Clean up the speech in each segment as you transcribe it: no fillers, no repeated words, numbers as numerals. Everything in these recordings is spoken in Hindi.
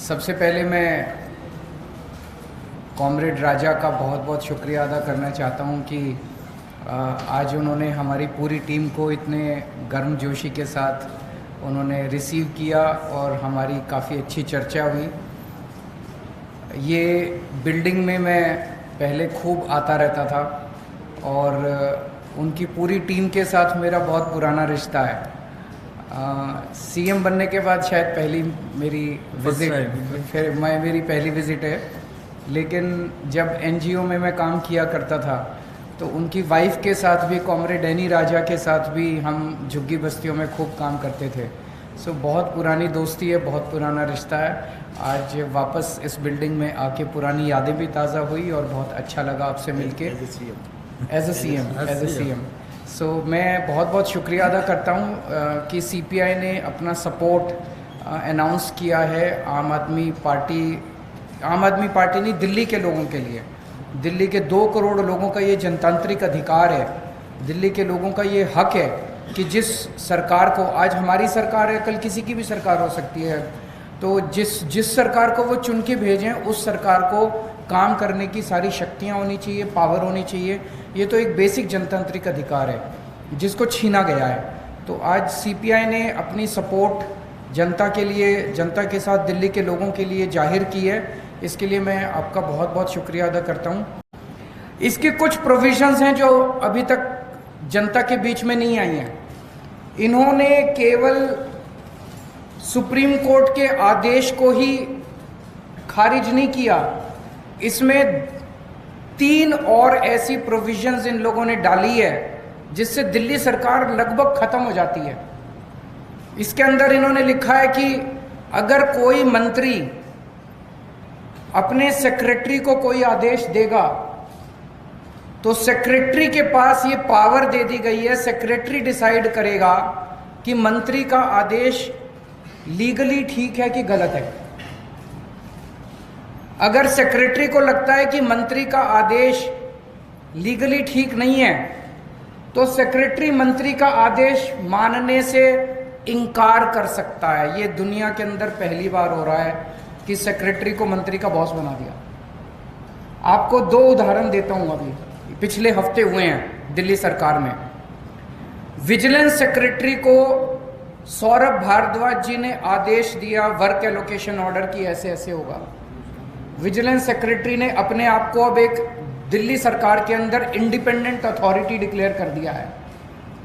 सबसे पहले मैं कॉमरेड राजा का बहुत बहुत शुक्रिया अदा करना चाहता हूं कि आज उन्होंने हमारी पूरी टीम को इतने गर्मजोशी के साथ उन्होंने रिसीव किया और हमारी काफ़ी अच्छी चर्चा हुई। ये बिल्डिंग में मैं पहले खूब आता रहता था और उनकी पूरी टीम के साथ मेरा बहुत पुराना रिश्ता है। सीएम बनने के बाद शायद पहली मेरी विज़िट मेरी पहली विज़िट है, लेकिन जब एनजीओ में मैं काम किया करता था तो उनकी वाइफ के साथ भी, कॉमरेड एनी राजा के साथ भी हम झुग्गी बस्तियों में खूब काम करते थे। सो बहुत पुरानी दोस्ती है, बहुत पुराना रिश्ता है। आज वापस इस बिल्डिंग में आके पुरानी यादें भी ताज़ा हुई और बहुत अच्छा लगा आपसे मिलके एज ए सीएम। सो मैं बहुत बहुत शुक्रिया अदा करता हूँ कि सीपीआई ने अपना सपोर्ट अनाउंस किया है आम आदमी पार्टी नहीं, दिल्ली के लोगों के लिए। दिल्ली के 2 करोड़ लोगों का ये जनतांत्रिक अधिकार है, दिल्ली के लोगों का ये हक है कि जिस सरकार को, आज हमारी सरकार है, कल किसी की भी सरकार हो सकती है, तो जिस सरकार को वो चुन के भेजें उस सरकार को काम करने की सारी शक्तियाँ होनी चाहिए, पावर होनी चाहिए। ये तो एक बेसिक जनतांत्रिक अधिकार है जिसको छीना गया है। तो आज सीपीआई ने अपनी सपोर्ट जनता के लिए, जनता के साथ दिल्ली के लोगों के लिए जाहिर की है। इसके लिए मैं आपका बहुत बहुत शुक्रिया अदा करता हूँ। इसके कुछ प्रोविजंस हैं जो अभी तक जनता के बीच में नहीं आई हैं। इन्होंने केवल सुप्रीम कोर्ट के आदेश को ही खारिज नहीं किया, इसमें 3 और ऐसी प्रोविजंस इन लोगों ने डाली है जिससे दिल्ली सरकार लगभग खत्म हो जाती है। इसके अंदर इन्होंने लिखा है कि अगर कोई मंत्री अपने सेक्रेटरी को कोई आदेश देगा तो सेक्रेटरी के पास ये पावर दे दी गई है, सेक्रेटरी डिसाइड करेगा कि मंत्री का आदेश लीगली ठीक है कि गलत है। अगर सेक्रेटरी को लगता है कि मंत्री का आदेश लीगली ठीक नहीं है तो सेक्रेटरी मंत्री का आदेश मानने से इनकार कर सकता है। ये दुनिया के अंदर पहली बार हो रहा है कि सेक्रेटरी को मंत्री का बॉस बना दिया। आपको 2 उदाहरण देता हूं, अभी पिछले हफ्ते हुए हैं दिल्ली सरकार में। विजिलेंस सेक्रेटरी को सौरभ भारद्वाज जी ने आदेश दिया वर्क एलोकेशन ऑर्डर की ऐसे ऐसे होगा। विजिलेंस सेक्रेटरी ने अपने आप को अब एक दिल्ली सरकार के अंदर इंडिपेंडेंट अथॉरिटी डिक्लेयर कर दिया है।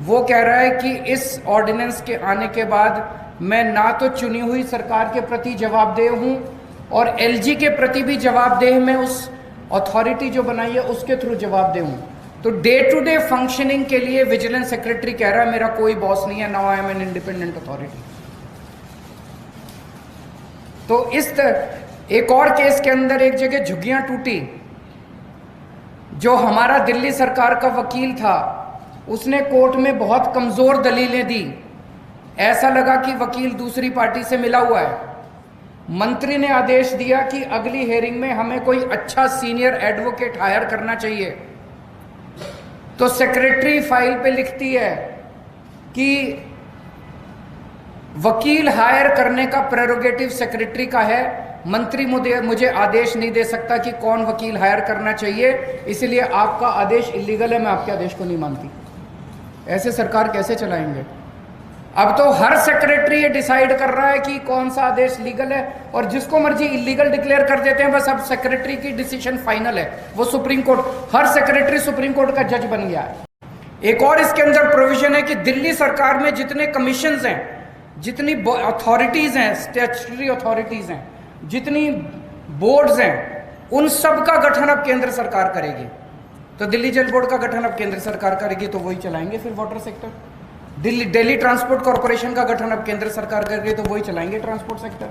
वो कह रहा है कि इस ऑर्डिनेंस के आने के बाद मैं ना तो चुनी हुई सरकार के प्रति जवाबदेह हूं और एलजी के प्रति भी जवाबदेह, मैं उस अथॉरिटी जो बनाई है उसके थ्रू जवाबदेह हूं। तो डे टू डे फंक्शनिंग के लिए विजिलेंस सेक्रेटरी कह रहा है मेरा कोई बॉस नहीं है, now I am an independent authority. तो एक और केस के अंदर एक जगह झुग्गियां टूटी, जो हमारा दिल्ली सरकार का वकील था उसने कोर्ट में बहुत कमजोर दलीलें दी। ऐसा लगा कि वकील दूसरी पार्टी से मिला हुआ है। मंत्री ने आदेश दिया कि अगली हेयरिंग में हमें कोई अच्छा सीनियर एडवोकेट हायर करना चाहिए। तो सेक्रेटरी फाइल पे लिखती है कि वकील हायर करने का प्रेरोगेटिव सेक्रेटरी का है, मंत्री मुझे आदेश नहीं दे सकता कि कौन वकील हायर करना चाहिए, इसलिए आपका आदेश इलीगल है, मैं आपके आदेश को नहीं मानती। ऐसे सरकार कैसे चलाएंगे? अब तो हर सेक्रेटरी ये डिसाइड कर रहा है कि कौन सा आदेश लीगल है और जिसको मर्जी इलीगल डिक्लेयर कर देते हैं। बस अब सेक्रेटरी की डिसीजन फाइनल है, वो सुप्रीम कोर्ट, हर सेक्रेटरी सुप्रीम कोर्ट का जज बन गया है। एक और इसके अंदर प्रोविजन है कि दिल्ली सरकार में जितने कमीशंस हैं, जितनी अथॉरिटीज हैं, स्टैट्यूटरी अथॉरिटीज हैं, जितनी बोर्ड्स हैं, उन सब का गठन अब केंद्र सरकार करेगी। तो दिल्ली जल बोर्ड का गठन अब केंद्र सरकार करेगी, तो वही चलाएंगे फिर water sector. Delhi transport corporation का गठन अब केंद्र सरकार करेगी, तो वही चलाएंगे transport sector.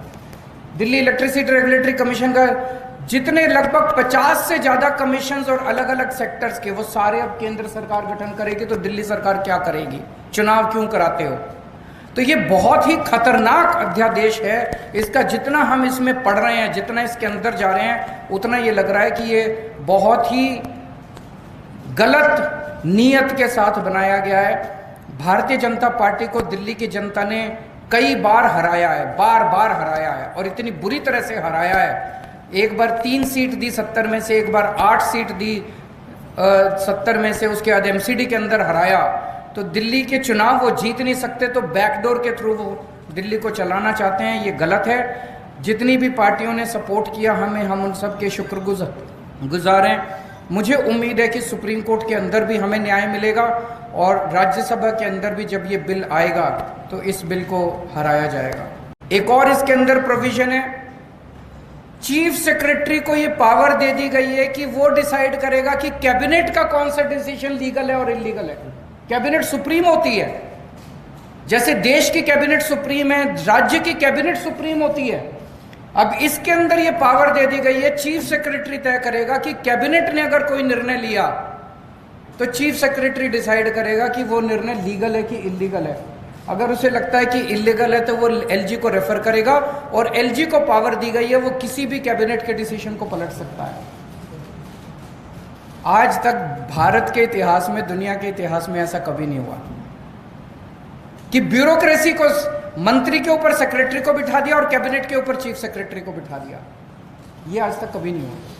Delhi electricity regulatory commission का जितने लगभग 50 से ज्यादा कमीशन और अलग अलग सेक्टर्स के, वो सारे अब केंद्र सरकार गठन करेगी। तो दिल्ली सरकार क्या करेगी? चुनाव क्यों कराते हो? तो ये बहुत ही खतरनाक अध्यादेश है। इसका जितना हम इसमें पढ़ रहे हैं, जितना इसके अंदर जा रहे हैं, उतना ये लग रहा है कि ये बहुत ही गलत नीयत के साथ बनाया गया है। भारतीय जनता पार्टी को दिल्ली की जनता ने कई बार हराया है, बार बार हराया है, और इतनी बुरी तरह से हराया है। एक बार 3 सीट दी 70 में से, एक बार 8 सीट दी 70 में से, उसके बाद एमसीडी के अंदर हराया। तो दिल्ली के चुनाव वो जीत नहीं सकते, तो बैकडोर के थ्रू वो दिल्ली को चलाना चाहते हैं। ये गलत है। जितनी भी पार्टियों ने सपोर्ट किया हमें, हम उन सब के शुक्रगुजार हैं। मुझे उम्मीद है कि सुप्रीम कोर्ट के अंदर भी हमें न्याय मिलेगा, और राज्यसभा के अंदर भी जब ये बिल आएगा तो इस बिल को हराया जाएगा। एक और इसके अंदर प्रोविजन है, चीफ सेक्रेटरी को ये पावर दे दी गई है कि वो डिसाइड करेगा कि कैबिनेट का कौन सा डिसीजन लीगल है और इलीगल है। कैबिनेट सुप्रीम होती है, जैसे देश की कैबिनेट सुप्रीम है, राज्य की कैबिनेट सुप्रीम होती है। अब इसके अंदर ये पावर दे दी गई है, चीफ सेक्रेटरी तय करेगा कि कैबिनेट ने अगर कोई निर्णय लिया तो चीफ सेक्रेटरी डिसाइड करेगा कि वो निर्णय लीगल है कि इलीगल है। अगर उसे लगता है कि इलीगल है तो वो एलजी को रेफर करेगा, और एलजी को पावर दी गई है, वो किसी भी कैबिनेट के डिसीजन को पलट सकता है। आज तक भारत के इतिहास में, दुनिया के इतिहास में ऐसा कभी नहीं हुआ कि ब्यूरोक्रेसी को मंत्री के ऊपर सेक्रेटरी को बिठा दिया और कैबिनेट के ऊपर चीफ सेक्रेटरी को बिठा दिया। ये आज तक कभी नहीं हुआ।